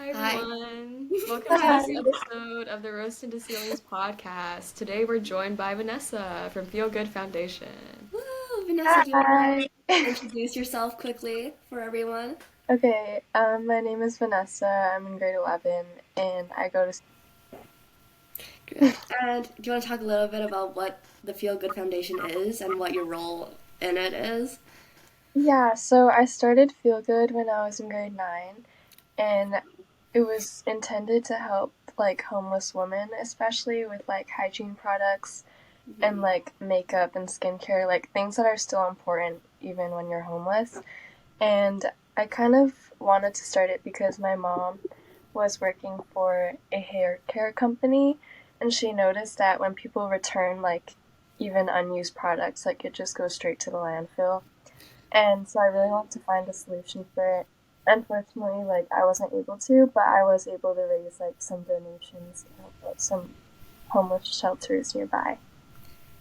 Hi Hi. everyone. Welcome to Hi. this episode of the Roasted to Ceilings podcast. Today we're joined by Vanessa from Feel Good Foundation. Woo! Vanessa, do you want to Hi. introduce yourself quickly for everyone? Okay, my name is Vanessa. I'm in grade 11 and I go to. Good. And do you want to talk a little bit about what the Feel Good Foundation is and what your role in it is? Yeah, so I started Feel Good when I was in grade 9 and it was intended to help like homeless women, especially with like hygiene products and Mhm. like makeup and skincare, like things that are still important even when you're homeless. And I kind of wanted to start it because my mom was working for a hair care company and she noticed that when people return like even unused products, like it just goes straight to the landfill. And so I really wanted to find a solution for it. Unfortunately, like I wasn't able to, but I was able to raise like some donations to help out some homeless shelters nearby.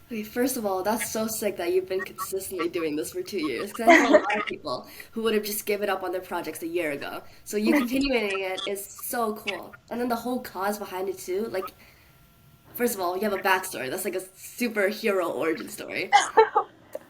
Okay, first of all, that's so sick that you've been consistently doing this for 2 years. Because I know a lot of people who would have just given up on their projects a year ago. So you continuing it is so cool. And then the whole cause behind it too. Like, first of all, you have a backstory. That's like a superhero origin story.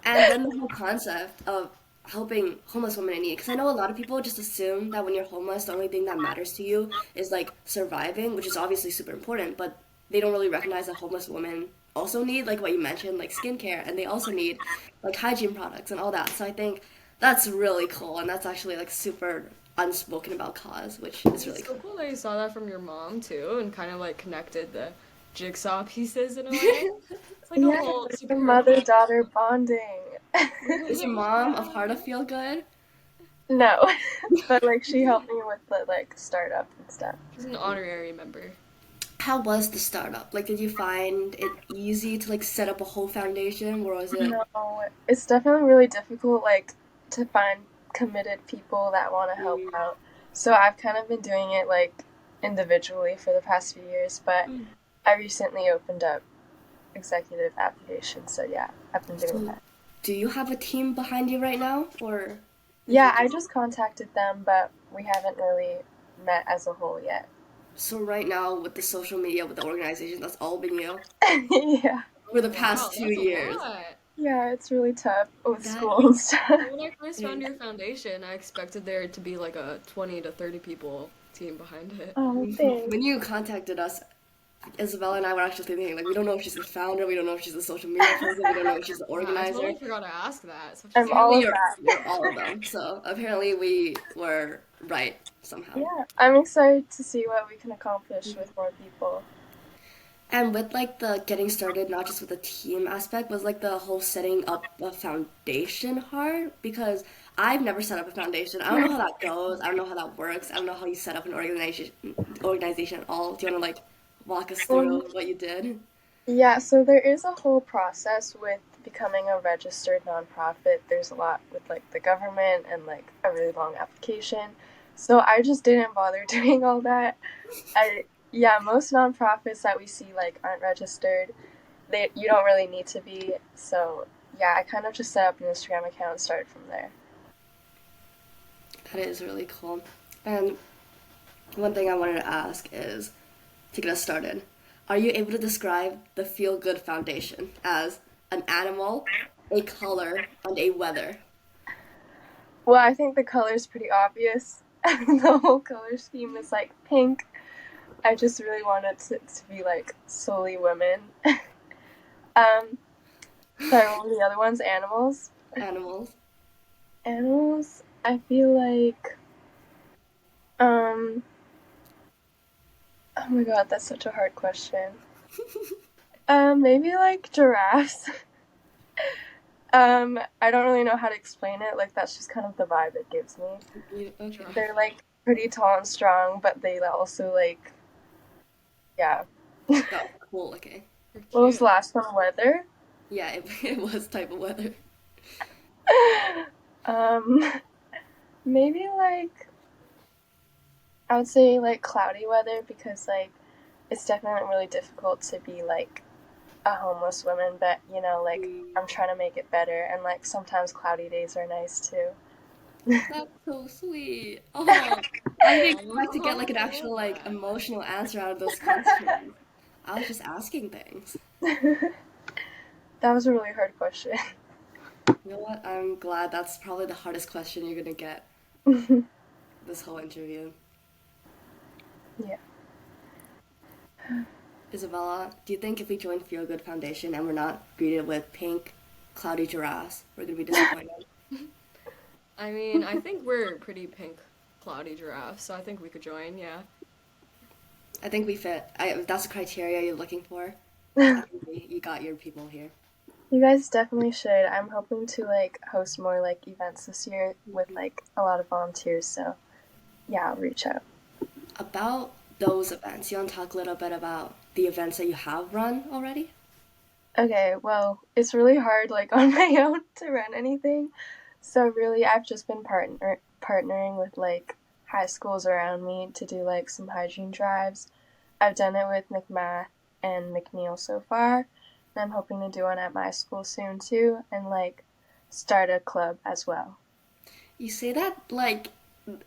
And then the whole concept of helping homeless women in need. Because I know a lot of people just assume that when you're homeless, the only thing that matters to you is like surviving, which is obviously super important, but they don't really recognize that homeless women also need, like what you mentioned, like skincare, and they also need like hygiene products and all that. So I think that's really cool, and that's actually like super unspoken about cause, which is really It's so cool. cool that you saw that from your mom too and kind of like connected the jigsaw pieces in a way. It's like a Yeah, whole like the superhero mother package. daughter bonding. Is your mom a part of Feel Good? No, but like she helped me with the like startup and stuff. She's an honorary member. How was the startup? Like, did you find it easy to like set up a whole foundation, or was it? No, it's definitely really difficult like to find committed people that want to help Mm, out. So I've kind of been doing it like individually for the past few years, but I recently opened up executive applications. So yeah, I've been doing So, that. do you have a team behind you right now, or is Yeah, it I just? just contacted them, but we haven't really met as a whole yet. So right now with the social media, with the organization, that's all been you Yeah. for Oh the wow, past two that's a years. lot. Yeah, it's really tough with That school and stuff. When I first found your foundation, I expected there to be like a 20 to 30 people team behind it. Oh, thanks. when you contacted us, Isabella and I were actually thinking like we don't know if she's the founder, we don't know if she's the social media person, we don't know if she's the Yeah, I organizer. totally forgot to ask that. Such a I'm smart all Apparently of you're that. you're all of them. So apparently we were right somehow. Yeah, I'm excited to see what we can accomplish with more people. And with like the getting started, not just with the team aspect, was like the whole setting up a foundation hard? Because I've never set up a foundation. I don't know how that goes. I don't know how that works. I don't know how you set up an organization at all. Do you want to like walk us through Um, what you did? yeah, so there is a whole process with becoming a registered nonprofit. There's a lot with like the government and like a really long application. So I just didn't bother doing all that. I Yeah, most nonprofits that we see like aren't registered. They You don't really need to be. So yeah, I kind of just set up an Instagram account and started from there. That is really cool. And one thing I wanted to ask is to get us started, are you able to describe the Feel Good Foundation as an animal, a color, and a weather? Well, I think the color's pretty obvious. The whole color scheme is like pink. I just really wanted to be like solely women. Um, Sorry, what were the other ones? Animals? Animals. Animals? I feel like, um, oh my god, that's such a hard question. Maybe like giraffes. I don't really know how to explain it. Like, that's just kind of the vibe it gives me. Okay. They're like pretty tall and strong, but they also like, yeah. Oh, cool. Okay. You're What was cute. the last one? Weather? Yeah, it was type of weather. um, Maybe like I would say like cloudy weather because like it's definitely really difficult to be like a homeless woman, but like Mm, I'm trying to make it better and like sometimes cloudy days are nice too. that's so sweet. Oh. I didn't expect to get like an I actual love like that. emotional answer out of those questions. I was just asking things. That was a really hard question. You know what? I'm glad that's probably the hardest question you're gonna get this whole interview. Yeah. Isabella, do you think if we join Feel Good Foundation and we're not greeted with pink, cloudy giraffes, we're gonna be disappointed? I mean, I think we're pretty pink, cloudy giraffes, so I think we could join, yeah. I think we fit. If that's the criteria you're looking for, I think you got your people here. You guys definitely should. I'm hoping to like host more like events this year with like a lot of volunteers, so yeah, I'll reach out. About those events, you want to talk a little bit about the events that you have run already? Okay, well, it's really hard like on my own to run anything. So really I've just been partnering with like high schools around me to do like some hygiene drives. I've done it with McMath and McNeil so far, and I'm hoping to do one at my school soon too and like start a club as well. You say that like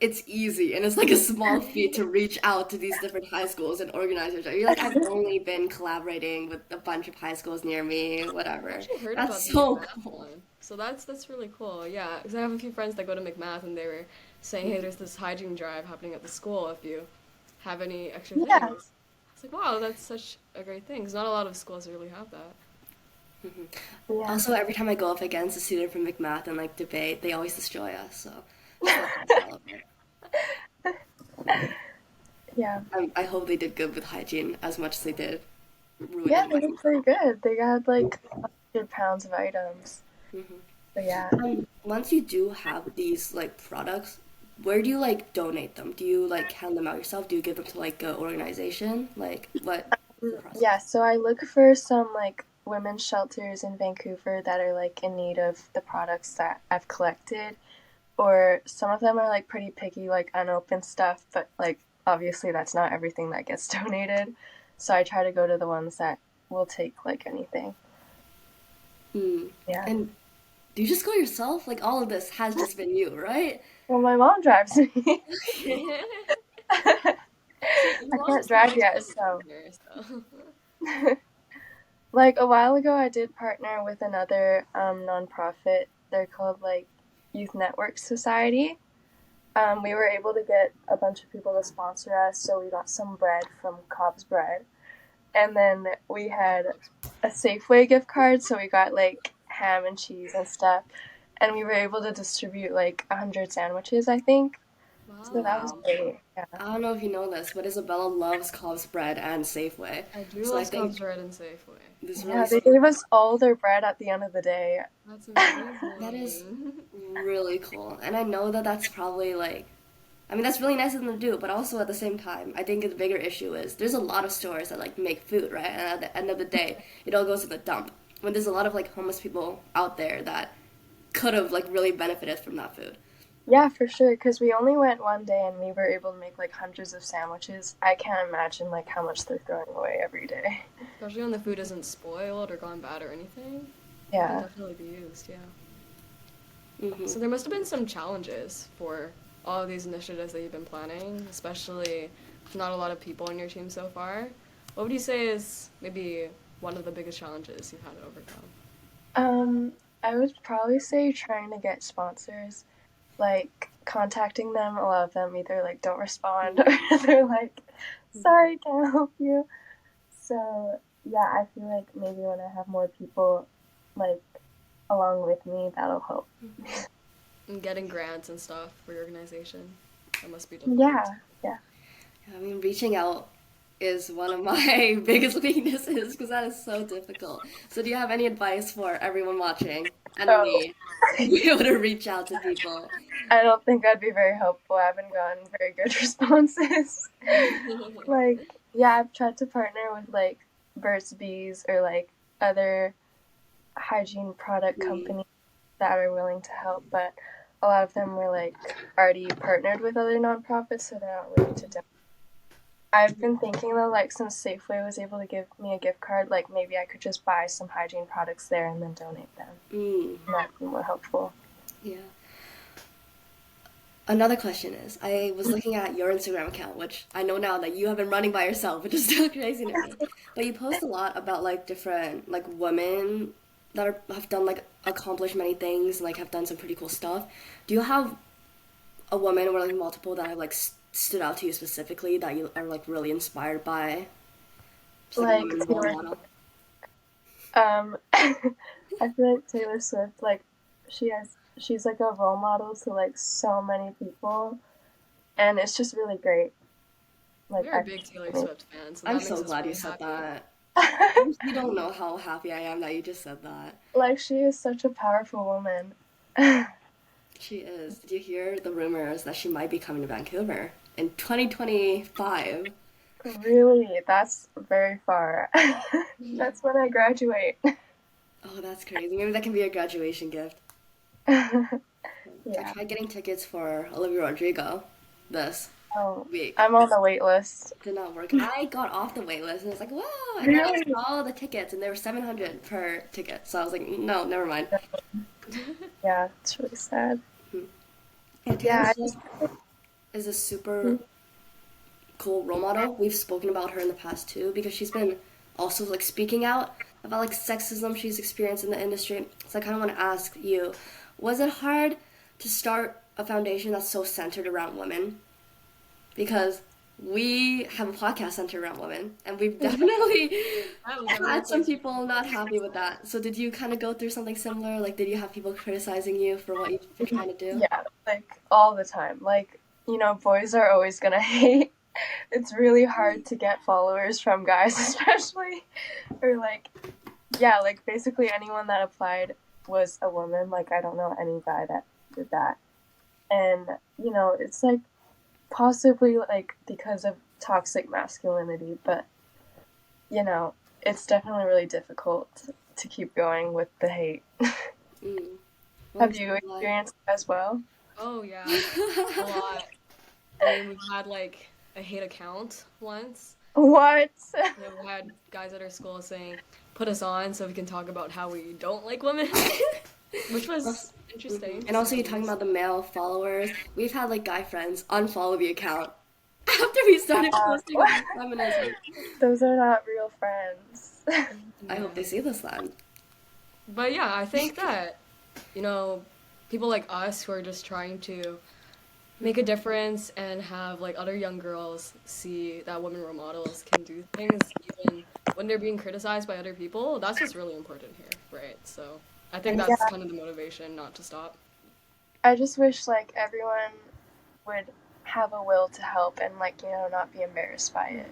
it's easy and it's like a small feat to reach out to these different high schools and organize your job. You're like, I've only been collaborating with a bunch of high schools near me, I've whatever. actually heard about That's the so McMath cool. one, so that's really cool. Yeah, because I have a few friends that go to McMath, and they were saying, hey, there's this hygiene drive happening at the school. If you have any extra things, Yeah. I was like, wow, that's such a great thing. Because not a lot of schools really have that. Yeah. Also, every time I go up against a student from McMath and like debate, they always destroy us. So just like to celebrate. Yeah. I hope they did good with hygiene as much as they did Yeah, ruining they my. did pretty good. They got like 100 pounds of items. So yeah. Once you do have these like products, where do you like donate them? Do you like hand them out yourself? Do you give them to like an organization? Like what is the Yeah, process? so I look for some like women's shelters in Vancouver that are like in need of the products that I've collected, or some of them are like pretty picky, like unopened stuff, but like obviously that's not everything that gets donated. So I try to go to the ones that will take like anything. Hmm. Yeah. And do you just go yourself? Like all of this has just been you, right? Well, my mom drives me. I See, your can't mom's the drive most yet, perfect so. partner, so. Like a while ago, I did partner with another nonprofit. They're called like Youth Network Society. We were able to get a bunch of people to sponsor us, so we got some bread from Cobb's Bread, and then we had a Safeway gift card, so we got like ham and cheese and stuff, and we were able to distribute like 100 sandwiches, I think. So that was Wow. great. Yeah. I don't know if you know this, but Isabella loves Cobb's bread and Safeway. I do So I love think Cubs Red and Safeway. this really Yeah, they gave us all their bread at the end of the day. That's that is amazing. really cool. And I know that that's probably like I mean, that's really nice of them to do, but also at the same time, I think the bigger issue is there's a lot of stores that like make food, right? And at the end of the day, it all goes in the dump. When there's a lot of like homeless people out there that could have like really benefited from that food. Yeah, for sure. Because we only went one day and we were able to make like hundreds of sandwiches. I can't imagine like how much they're throwing away every day. Especially when the food isn't spoiled or gone bad or anything. It can Yeah. definitely be used, yeah. Hmm. So there must have been some challenges for all of these initiatives that you've been planning, especially not a lot of people on your team so far. What would you say is maybe one of the biggest challenges you've had to overcome? Um, I would probably say trying to get sponsors, like contacting them. A lot of them either like don't respond or they're like, "Sorry, can't help you." So yeah, I feel like maybe when I have more people like along with me, that'll help. And getting grants and stuff for your organization. That must be difficult. Yeah, yeah. I mean, reaching out is one of my biggest weaknesses because that is so difficult. So, do you have any advice for everyone watching and Oh, me to be able to reach out to people? I don't think I'd be very helpful. I haven't gotten very good responses. Like, yeah, I've tried to partner with like Burt's Bees or like other hygiene product Mm. companies that are willing to help, but a lot of them were like already partnered with other nonprofits, so they're not willing to donate. I've been thinking though, like since Safeway was able to give me a gift card, like maybe I could just buy some hygiene products there and then donate them. Mm. And that'd be more helpful. Yeah. Another question is, I was looking at your Instagram account, which I know now that you have been running by yourself, which is still crazy to me. But you post a lot about like different like women that have done like accomplished many things, like have done some pretty cool stuff. Do you have a woman or like multiple that have like stood out to you specifically that you are like really inspired by? Just like a Like woman role Taylor, model. I feel like Taylor Swift, like she's like a role model to like so many people, and it's just really great. Like We're a I, big Taylor Swift fan, so I'm that so makes us glad you really said happy. that. You don't know how happy I am that you just said that. like she is such a powerful woman. She is. Did you hear the rumors that she might be coming to Vancouver in 2025? Really, that's very far. That's when I graduate. Oh, that's crazy. Maybe that can be a graduation gift. I Yeah. tried getting tickets for Olivia Rodrigo this Oh, week. I'm on the wait list. Did not work. I got off the wait list and it's like, wow. And then I Really? saw the tickets and they were 700 per ticket. So I was like, no, never mind. Yeah, it's really sad. And Taylor Yeah, I Swift just is a super cool role model. We've spoken about her in the past too because she's been also like speaking out about like sexism she's experienced in the industry. So I kind of want to ask you, was it hard to start a foundation that's so centered around women? Because we have a podcast centered around women, and we've definitely That was had some definitely people not happy with that. So did you kind of go through something similar? Like, did you have people criticizing you for what you're trying to do? yeah, like all the time. Like, boys are always gonna hate. It's really hard to get followers from guys, especially. Or like, yeah, like basically anyone that applied was a woman. Like, I don't know any guy that did that. And, it's like possibly like because of toxic masculinity, but it's definitely really difficult to keep going with the hate. Mm. Well, I'm Have so you glad. experienced it as well? Oh yeah, a lot. I mean, we've had like a hate account once. What? Yeah, we had guys at our school saying, "Put us on so we can talk about how we don't like women," which was interesting to And say also, the you're talking least. about the male followers. We've had like guy friends unfollow the account after we started posting about feminism. Those are not real friends. I hope they Yeah. see this then. But yeah, I think that, you know, people like us who are just trying to make a difference and have like other young girls see that women role models can do things even when they're being criticized by other people, that's what's really important here, right? So I think And that's Yeah, kind of the motivation not to stop. I just wish like everyone would have a will to help and like, not be embarrassed by it.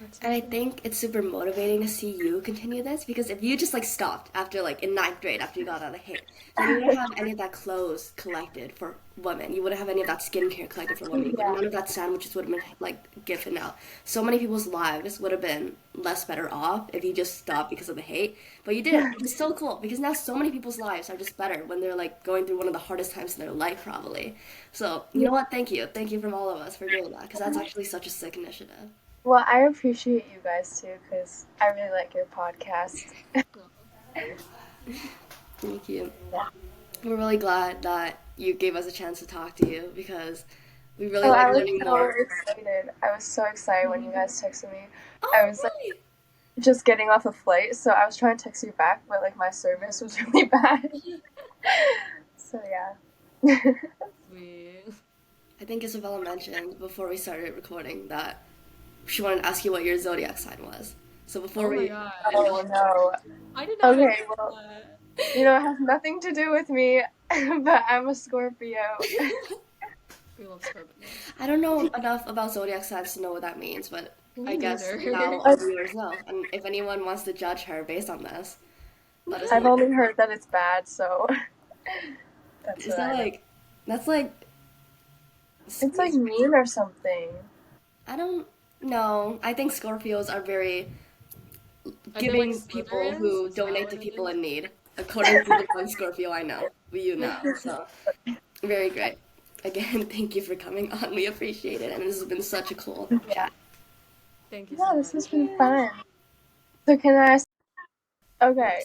That's so And I true. think it's super motivating to see you continue this because if you just like stopped after like in ninth grade after you got out of hate, then you wouldn't have any of that clothes collected for women. You wouldn't have any of that skincare collected for women. Yeah. None of that sandwiches would have been like given out. So many people's lives would have been less better off if you just stopped because of the hate. But you didn't, which is so cool because now so many people's lives are just better when they're like going through one of the hardest times in their life probably. So you know what? Thank you. Thank you from all of us for doing that because that's actually such a sick initiative. Well, I appreciate you guys too because I really like your podcast. Thank you. Yeah. We're really glad that you gave us a chance to talk to you because we really Oh, like I was learning so more. excited. I was so excited when you guys texted me. I Oh, was like really? just getting off a flight, so I was trying to text you back, but like my service was really bad. So yeah. Sweet. I think Isabella mentioned before we started recording that she wanted to ask you what your zodiac sign was. So before Oh my we gosh. Oh no. I did not Okay, expect well, that. it has nothing to do with me, but I'm a Scorpio. We love Scorpios. I don't know enough about zodiac signs to know what that means, but I Me guess neither. now our viewers know. And if anyone wants to judge her based on this, let us I've know. only heard that it's bad, so that's Is what that I know. like that's like It's like mean or something. I don't know. I think Scorpios are very Are they like giving people Slytherins? who Is that donate what to it people is? in need, according to the one Scorpio I know. You know. So, very great. Again, thank you for coming on. We appreciate it. And this has been such a cool Yeah. chat. Thank you Yeah, so this has much. been fun. So can I ask, okay,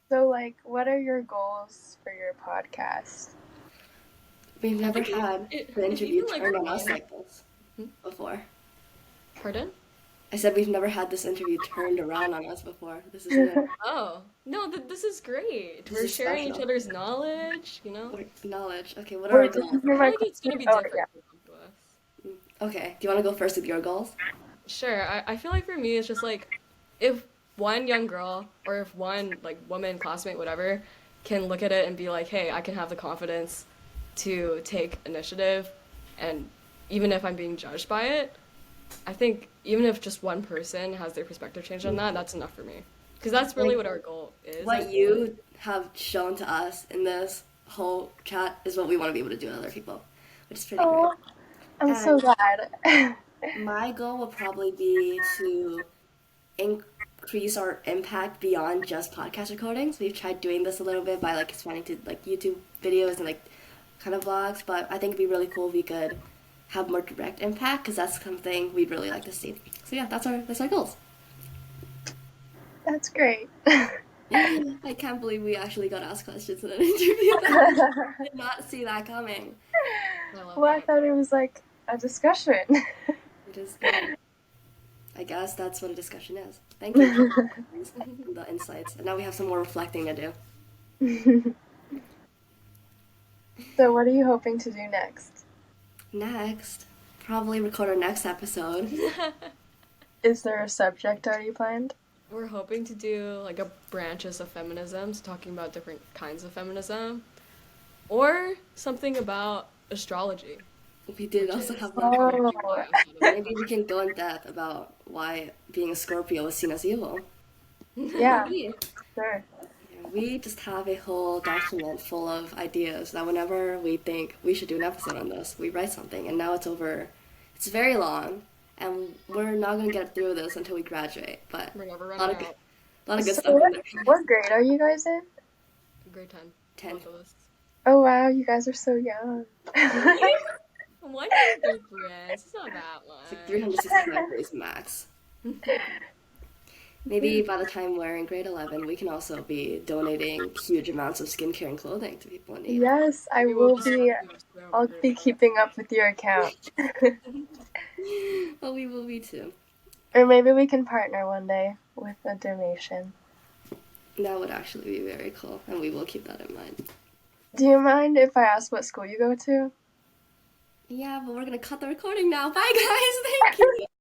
so like what are your goals for your podcast? We've I never think had it, the it's interview even like turned on us fun. like this Hmm? before. Pardon? I said we've never had this interview turned around on us before. This is new. Oh, no, this is great. This We're is sharing each special. other's knowledge, you know? Knowledge. Okay, what are our Wait, did you goals? hear I feel my like it's gonna question? be Oh, yeah. different for both of us. Okay, do you want to go first with your goals? Sure, I feel like for me it's just like if one young girl or if one like woman, classmate, whatever, can look at it and be like, hey, I can have the confidence to take initiative and even if I'm being judged by it, I think even if just one person has their perspective changed on that, that's enough for me. Because that's really Like what our goal is, I what feel like. you have shown to us in this whole chat is what we want to be able to do with other people, which is pretty great. Oh, I'm so And glad. my goal will probably be to increase our impact beyond just podcast recordings. We've tried doing this a little bit by like expanding to like YouTube videos and like kind of vlogs, but I think it'd be really cool if we could have more direct impact because that's something we'd really like to see. So yeah, that's our goals. That's great. I can't believe we actually got asked questions in an interview. That did not see that coming. I love Well, I that. thought it was like a discussion. It is. I guess that's what a discussion is. Thank you for the insights. And now we have some more reflecting to do. So, what are you hoping to do next? Next, probably record our next episode. Is there a subject already planned? We're hoping to do like a branches of feminism, so talking about different kinds of feminism, or something about astrology, We did which also is have that. Oh, probably why I thought of Maybe we can go in depth about why being a Scorpio is seen as evil. yeah, Maybe. sure. We just have a whole document full of ideas that whenever we think we should do an episode on this, we write something, and now it's over. It's very long, and we're not gonna get through this until we graduate. But We're never a lot running of good, out. a lot of good So, stuff in there. what grade are you guys in? Grade 10, 10. both of us. Oh, wow, you guys are so young. Really? 1 year difference. It's not that It's like much. 365 days max. Maybe by the time we're in grade 11, we can also be donating huge amounts of skincare and clothing to people in need. Yes, I Maybe we'll will just be. swear over I'll grade be 11. keeping up with your account. Well, we will be too. Or maybe we can partner one day with a donation. That would actually be very cool, and we will keep that in mind. Do you mind if I ask what school you go to? Yeah, but we're gonna cut the recording now. Bye, guys. Thank you.